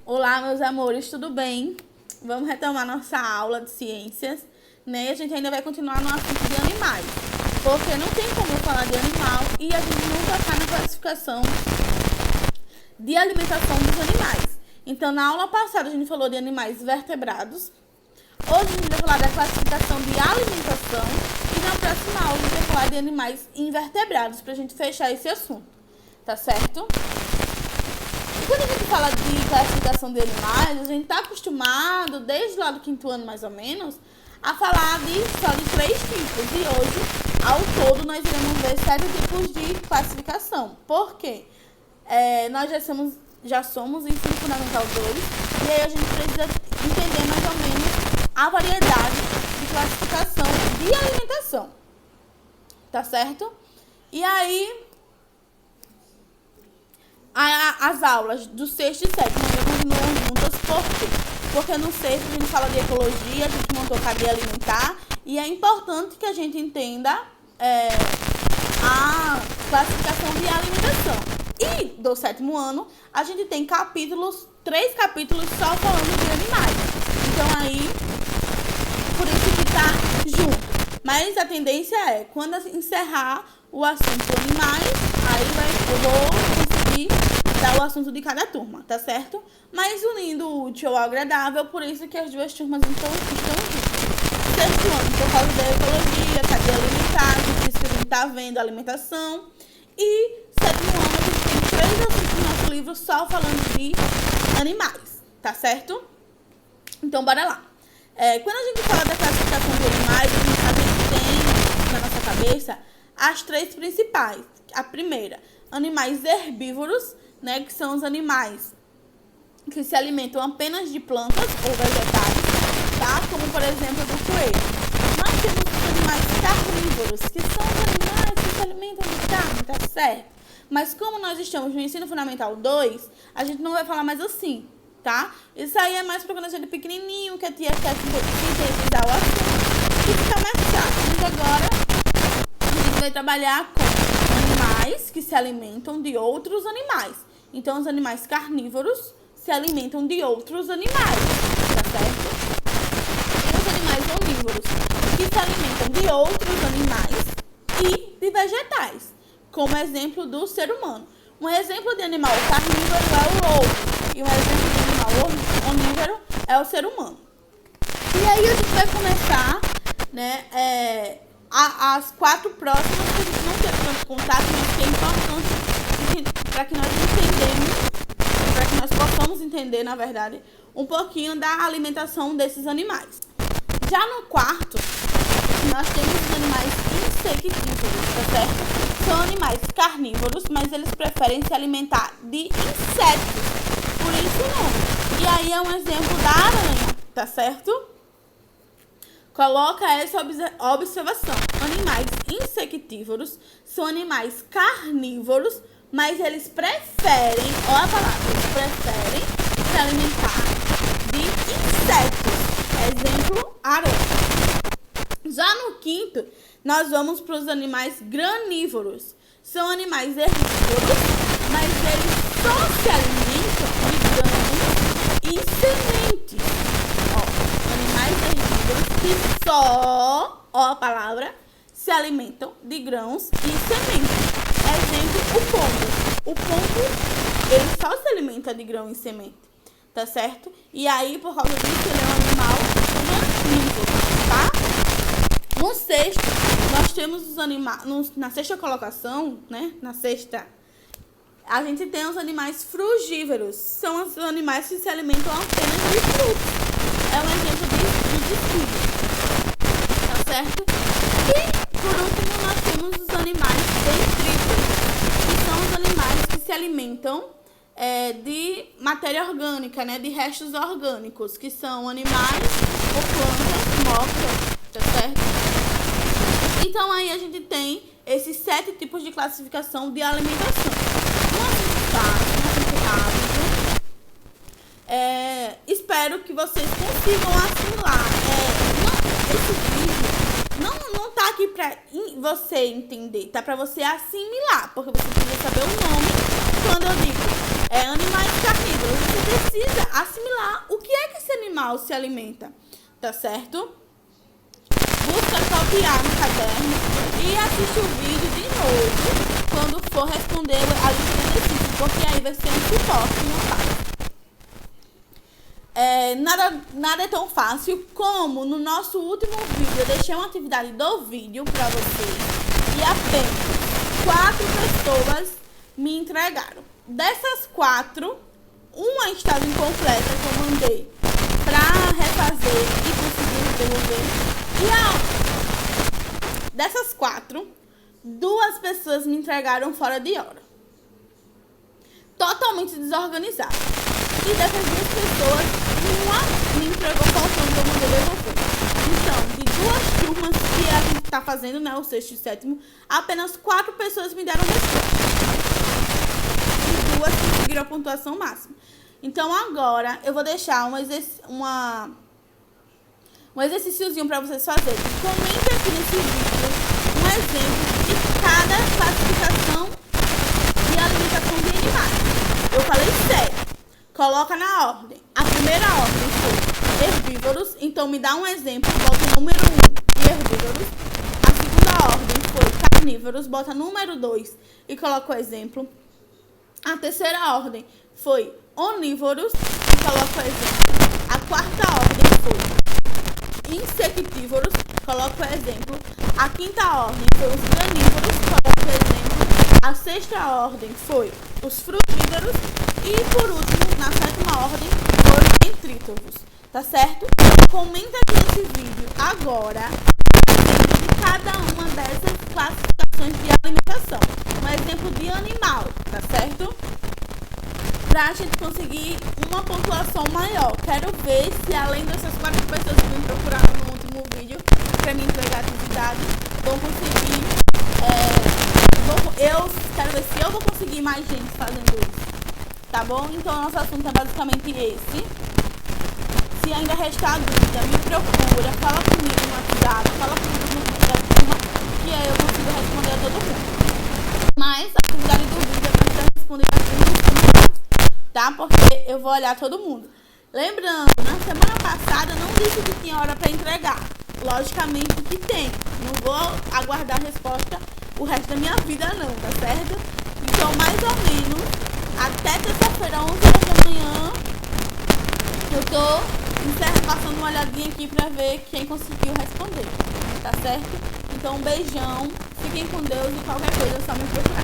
Olá, meus amores, tudo bem? Vamos retomar nossa aula de ciências, né? E a gente ainda vai continuar no assunto de animais, porque não tem como eu falar de animal e a gente não tocar na classificação de alimentação dos animais. Então, na aula passada a gente falou de animais vertebrados. Hoje a gente vai falar da classificação de alimentação e na próxima aula a gente vai falar de animais invertebrados, pra gente fechar esse assunto, tá certo? E quando a gente fala de classificação de animais, a gente está acostumado, desde lá do 5º ano mais ou menos, a falar só de 3 tipos. E hoje, ao todo, nós iremos ver 7 tipos de classificação. Por quê? Nós já somos ensino fundamental 2, e aí a gente precisa entender mais ou menos a variedade de classificação de alimentação. Tá certo? E aí, as aulas do 6º e 7º ainda continuam juntas. Por quê? Porque no 6º a gente fala de ecologia, a gente montou cadeia alimentar, e é importante que a gente entenda a classificação de alimentação. E do 7º ano a gente tem 3 capítulos só falando de animais. Então aí, por isso que tá junto. Mas a tendência é, quando encerrar o assunto de animais, aí eu vou conseguir dar o assunto de cada turma, tá certo? Mas unindo o útil ao agradável, por isso que as duas turmas estão juntas. 6º ano, por causa da ecologia, cadeia alimentar, por isso que a gente tá vendo a alimentação. E 7º ano, a gente tem 3 assuntos no nosso livro só falando de animais, tá certo? Então, bora lá. Quando a gente fala da classificação de animais, a gente tem na nossa cabeça as 3 principais. A primeira, animais herbívoros, né, que são os animais que se alimentam apenas de plantas ou vegetais, tá? Como, por exemplo, do coelho. Nós temos os animais carnívoros, que são os animais que se alimentam de carne, tá certo? Mas como nós estamos no ensino fundamental 2, a gente não vai falar mais assim, tá? Isso aí é mais para quando a gente é pequenininho, que a tia quer sintetizar o assunto e ficar mais chato. Mas agora a gente vai trabalhar com animais que se alimentam de outros animais. Então, os animais carnívoros se alimentam de outros animais, tá certo? E os animais onívoros, que se alimentam de outros animais e de vegetais, como exemplo do ser humano. Um exemplo de animal carnívoro é o lobo, e um exemplo de animal onívoro é o ser humano. E aí a gente vai começar, né, as 4 próximas, que a gente não teve tanto contato, mas que é importante para que nós possamos entender, na verdade, um pouquinho da alimentação desses animais. Já no 4º, nós temos os animais insectívoros, tá certo? São animais carnívoros, mas eles preferem se alimentar de insetos, por isso o nome. E aí é um exemplo da aranha, tá certo? Coloca essa observação. Animais insectívoros são animais carnívoros, mas eles preferem, olha a palavra, eles preferem se alimentar de insetos. Exemplo, aranha. Já no 5º, nós vamos para os animais granívoros. São animais herbívoros, mas eles só se alimentam de grãos e sementes. Animais herbívoros que só, a palavra, se alimentam de grãos e sementes. Exemplo, o pombo. O pombo, ele só se alimenta de grão e semente, tá certo? E aí, por causa disso, ele é um animal granívoro, tá? No 6º, nós temos os animais, na 6ª colocação, né? Na 6ª, a gente tem os animais frugívoros. São os animais que se alimentam apenas de frutos. É um exemplo de espinho, tá certo? E, por último, nós temos os animais detrívoros, que são os animais que se alimentam de matéria orgânica, né? De restos orgânicos, que são animais ou plantas mortas, tá certo? Então, aí a gente tem esses 7 tipos de classificação de alimentação. Espero que vocês consigam assimilar. Esse vídeo não tá aqui pra você entender, tá pra você assimilar, porque você precisa saber o nome. Quando eu digo animais carnívoros, você precisa assimilar o que é que esse animal se alimenta, tá certo? Busca copiar no caderno e assiste o vídeo de novo quando for responder a lista de exercícios, porque aí vai ser um suporte, não fácil. Nada é tão fácil como no nosso último vídeo eu deixei uma atividade do vídeo para vocês e apenas 4 pessoas me entregaram. Dessas 4, uma estava incompleta que eu mandei para refazer e conseguir devolver. E dessas 4, 2 pessoas me entregaram fora de hora. Totalmente desorganizado. E dessas 2 pessoas, uma me entregou faltando que eu mandei devolver. Então, de 2 turmas que a gente está fazendo, né, o 6º e 7º, apenas 4 pessoas me deram resposta. E 2 conseguiram a pontuação máxima. Então, agora, eu vou deixar um exercíciozinho para vocês fazerem. Comente aqui nesse vídeo um exemplo de cada classificação de alimentação de animais. Eu falei sério. Coloca na ordem. A primeira ordem foi herbívoros, então me dá um exemplo, bota o número 1 de herbívoros. A segunda ordem foi carnívoros, bota número 2 e coloca o exemplo. A terceira ordem foi onívoros e coloca o exemplo. A quarta ordem foi insectívoros, coloca o exemplo. A quinta ordem foi os granívoros, coloca o exemplo. A sexta ordem foi os frutívoros e, por último, na 7ª ordem, foram os detrítovos, tá certo? Comenta aqui nesse vídeo agora de cada uma dessas classificações de alimentação. Um exemplo de animal, tá certo? Pra gente conseguir uma pontuação maior. Quero ver se, além dessas 4 pessoas que me procuraram no último vídeo pra me entregar a atividade, vão conseguir... eu quero ver se eu vou conseguir mais gente fazendo isso. Tá bom? Então, nosso assunto é basicamente esse. Se ainda restar dúvida, me procura, fala comigo no WhatsApp, fala comigo no vídeo da turma, que aí eu consigo responder a todo mundo. Mas a atividade do vídeo é para responder a tudo, tá? Porque eu vou olhar todo mundo. Lembrando, na semana passada eu não disse que tinha hora para entregar. Logicamente que tem. Não vou aguardar a resposta o resto da minha vida não, tá certo? Então, mais ou menos, até terça-feira, 11 horas da manhã, eu tô passando uma olhadinha aqui pra ver quem conseguiu responder, tá certo? Então, um beijão, fiquem com Deus e qualquer coisa é só me procurar.